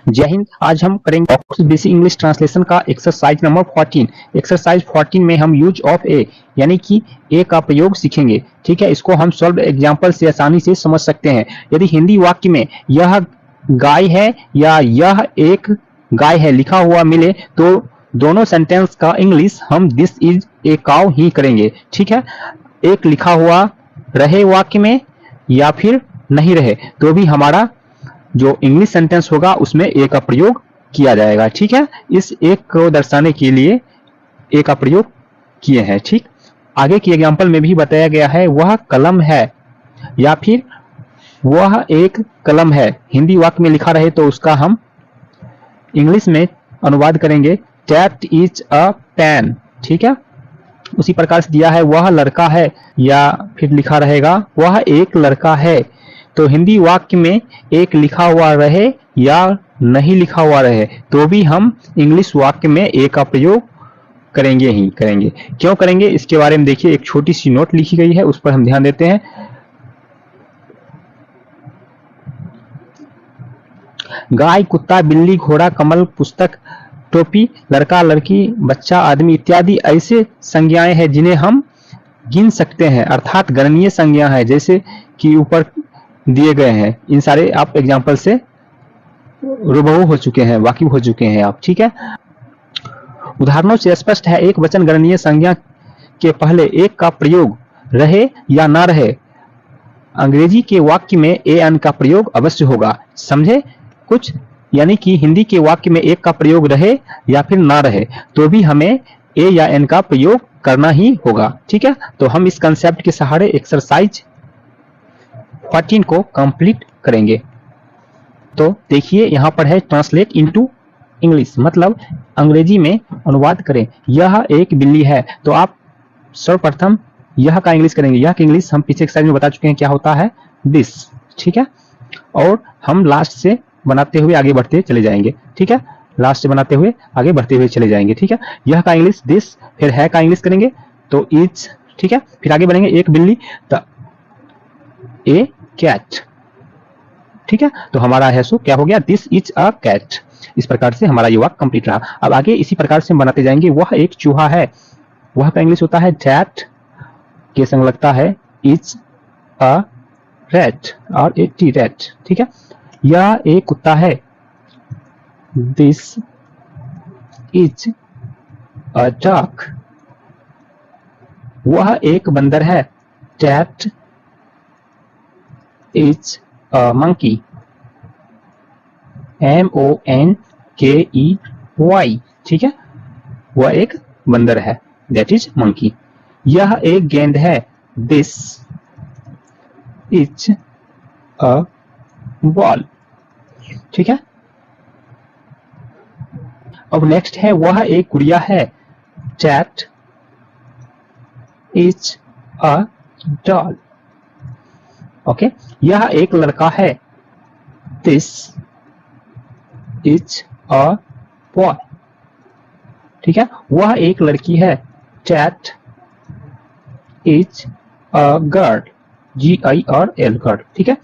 जय हिंद। आज हम करेंगे ऑक्सफोर्ड बेसिक इंग्लिश ट्रांसलेशन का एक्सरसाइज नंबर 14। एक्सरसाइज 14 में हम यूज ऑफ ए यानी कि ए का प्रयोग सीखेंगे। ठीक है, इसको हम सॉल्व एग्जांपल से आसानी से समझ सकते हैं। यदि हिंदी वाक्य में यह गाय है या यह एक गाय है लिखा हुआ मिले तो दोनों सेंटेंस का इंग्लिश हम दिस इज ए काउ ही करेंगे। ठीक है, एक लिखा हुआ रहे वाक्य में या फिर नहीं रहे तो भी हमारा जो इंग्लिश सेंटेंस होगा उसमें ए का प्रयोग किया जाएगा। ठीक है, इस एक को दर्शाने के लिए ए का प्रयोग किए हैं। ठीक, आगे की एग्जांपल में भी बताया गया है वह कलम है या फिर वह एक कलम है। हिंदी वाक्य में लिखा रहे तो उसका हम इंग्लिश में अनुवाद करेंगे दैट इज अ पेन। ठीक है, उसी प्रकार से दिया है वह लड़का है या फिर लिखा रहेगा वह एक लड़का है। तो हिंदी वाक्य में एक लिखा हुआ रहे या नहीं लिखा हुआ रहे तो भी हम इंग्लिश वाक्य में ए का प्रयोग करेंगे ही करेंगे। क्यों करेंगे इसके बारे में देखिए, एक छोटी सी नोट लिखी गई है, उस पर हम ध्यान देते हैं। गाय, कुत्ता, बिल्ली, घोड़ा, कमल, पुस्तक, टोपी, लड़का, लड़की, बच्चा, आदमी इत्यादि ऐसे संज्ञाएं हैं जिन्हें हम गिन सकते हैं, अर्थात गणनीय संज्ञा है, जैसे कि ऊपर दिए गए हैं। इन सारे आप एग्जाम्पल से रूबरू हो चुके हैं, वाकिफ हो चुके हैं आप। ठीक है, उदाहरणों से स्पष्ट है एक वचन गणनीय संज्ञा के पहले एक का प्रयोग रहे या ना रहे अंग्रेजी के वाक्य में ए एन का प्रयोग अवश्य होगा। समझे कुछ? यानी कि हिंदी के वाक्य में एक का प्रयोग रहे या फिर ना रहे तो भी हमें ए या एन का प्रयोग करना ही होगा। ठीक है, तो हम इस कंसेप्ट के सहारे एक्सरसाइज 14 को कंप्लीट करेंगे। तो देखिए यहाँ पर है ट्रांसलेट इनटू इंग्लिश, मतलब अंग्रेजी में अनुवाद करें। यह एक बिल्ली है तो आप सर्वप्रथम यह का इंग्लिश करेंगे। यह का इंग्लिश हम पीछे एक्सरसाइज में बता चुके हैं क्या होता है, दिस। ठीक है, और हम लास्ट से बनाते हुए आगे बढ़ते चले जाएंगे। ठीक है, लास्ट से बनाते हुए आगे बढ़ते हुए चले जाएंगे। ठीक है, यह का इंग्लिश दिस, फिर है का इंग्लिश करेंगे तो इज। ठीक है, फिर आगे बढ़ेंगे एक बिल्ली तो ए कैट। ठीक है, तो हमारा है सो क्या हो गया, दिस इज अ कैट। इस प्रकार से हमारा ये वाक्य कंप्लीट रहा। अब आगे इसी प्रकार से हम बनाते जाएंगे। वह एक चूहा है, वह का इंग्लिश होता है दैट के संग लगता है इज अ रैट और ए टी रैट। ठीक है, यह एक कुत्ता है, दिस इज अ डॉग। वह एक बंदर है, that is a monkey, MONKEY। ठीक है, वह एक बंदर है, दैट इज मंकी। यह एक गेंद है, दिस इज अ बॉल। ठीक है, अब नेक्स्ट है वह एक गुड़िया है, that is a doll. Okay, यह एक लड़का है, दिस इज अ बॉय। ठीक है, वह एक लड़की है, that is a girl, GIRL girl. ठीक है,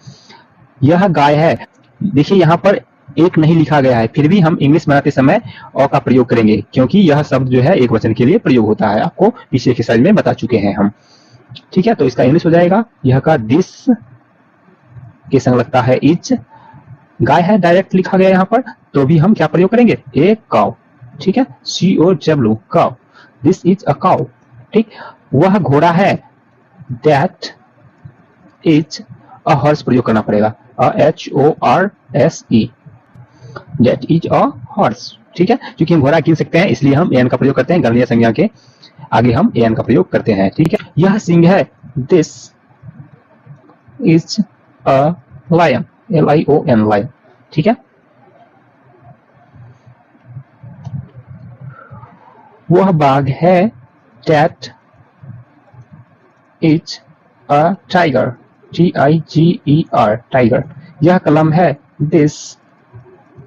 यह गाय है। देखिए यहाँ पर एक नहीं लिखा गया है, फिर भी हम इंग्लिश बनाते समय अ का प्रयोग करेंगे क्योंकि यह शब्द जो है एक वचन के लिए प्रयोग होता है, आपको पीछे एक्सरसाइज में बता चुके हैं हम। ठीक है, तो इसका इंग्लिश हो जाएगा यह का दिस के संग लगता है इज। गाय है डायरेक्ट लिखा गया यहाँ पर तो भी हम क्या प्रयोग करेंगे, ए काउ। ठीक है, COW cow, this is a cow. ठीक, वह घोड़ा है, दैट इज अ हॉर्स प्रयोग करना पड़ेगा, HORSE, that is a horse. ठीक है, क्योंकि हम घोड़ा गिन सकते हैं इसलिए हम एन का प्रयोग करते हैं, गणनीय संज्ञा के आगे हम एन का प्रयोग करते हैं। ठीक है, यह सिंह है, this is a lion, LION lion. ठीक है, वह बाघ है, that is a tiger, TIGER tiger. यह कलम है, दिस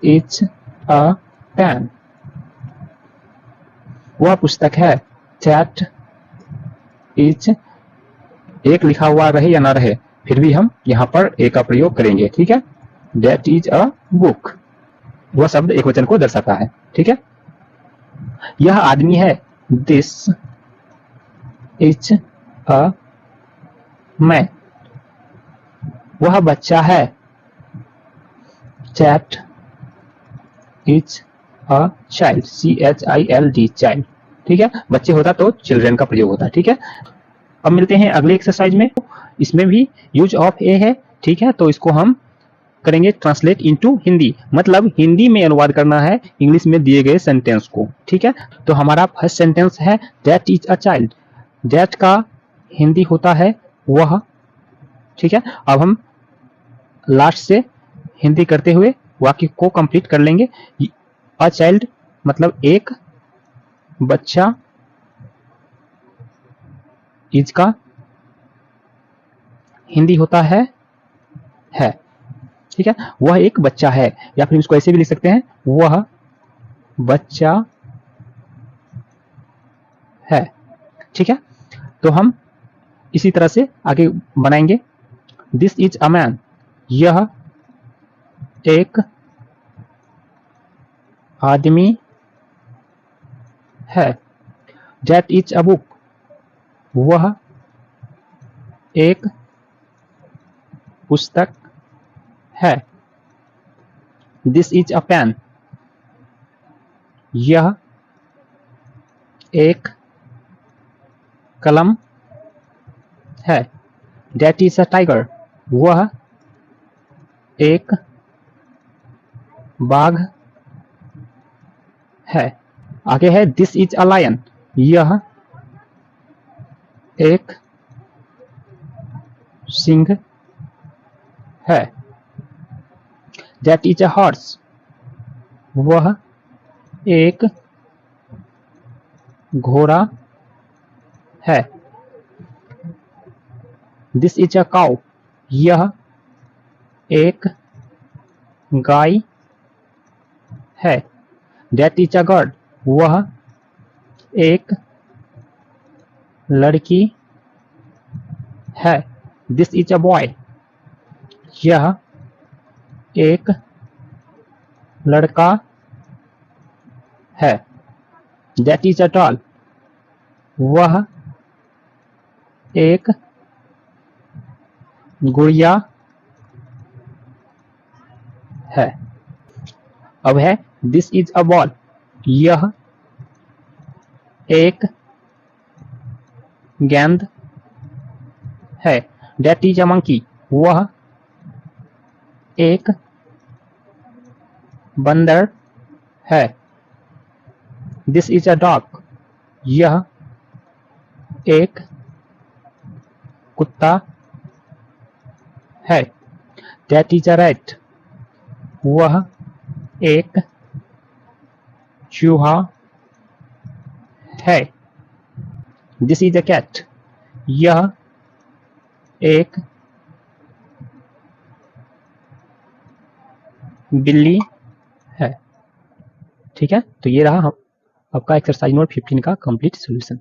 इज अ पेन। वह पुस्तक है, दैट इज, एक लिखा हुआ रहे या ना रहे फिर भी हम यहाँ पर ए का प्रयोग करेंगे। ठीक है, दैट इज अ बुक। वह शब्द एक वचन को दर्शाता है। ठीक है, यह आदमी है, दिस इज अ मैन। वह बच्चा है, that is a child, CHILD child. ठीक है, बच्चे होता तो चिल्ड्रन का प्रयोग होता है। ठीक है, अब मिलते हैं अगले एक्सरसाइज में। इसमें भी यूज ऑफ ए है। ठीक है, तो इसको हम करेंगे ट्रांसलेट इनटू हिंदी, मतलब हिंदी में अनुवाद करना है इंग्लिश में दिए गए सेंटेंस को। ठीक है, तो हमारा फर्स्ट सेंटेंस है that is a child. That का हिंदी होता है वह। ठीक है, अब हम लास्ट से हिंदी करते हुए वाक्य को कंप्लीट कर लेंगे। अ चाइल्ड मतलब एक बच्चा, इज का हिंदी होता है। ठीक है, वह एक बच्चा है, या फिर इसको ऐसे भी लिख सकते हैं, वह बच्चा है। ठीक है, तो हम इसी तरह से आगे बनाएंगे। दिस इज अ मैन, यह एक आदमी है। दैट इज अ बुक, वह एक पुस्तक है। दिस इज अ पेन, यह एक कलम है। दैट इज अ टाइगर, वह एक बाघ है। आगे है दिस इज अ लायन, यह एक सिंह है। दैट इज अ हॉर्स, वह एक घोड़ा है। दिस इज अ काउ, यह एक गाय है। दैट इज अ गर्ल, वह एक लड़की है। दिस इज अ बॉय, यह एक लड़का है। दैट इज अ डॉल, वह एक गुड़िया है। अब है दिस इज अ बॉल, यह एक गेंद है। दैट इज अ मंकी, वह एक बंदर है। दिस इज अ डॉग, यह एक कुत्ता है। दैट इज अ रैट, वह एक चूहा है। दिस इज अ कैट, यह एक बिल्ली है। ठीक है, तो ये रहा आपका एक्सरसाइज नोट 15 का कंप्लीट सॉल्यूशन।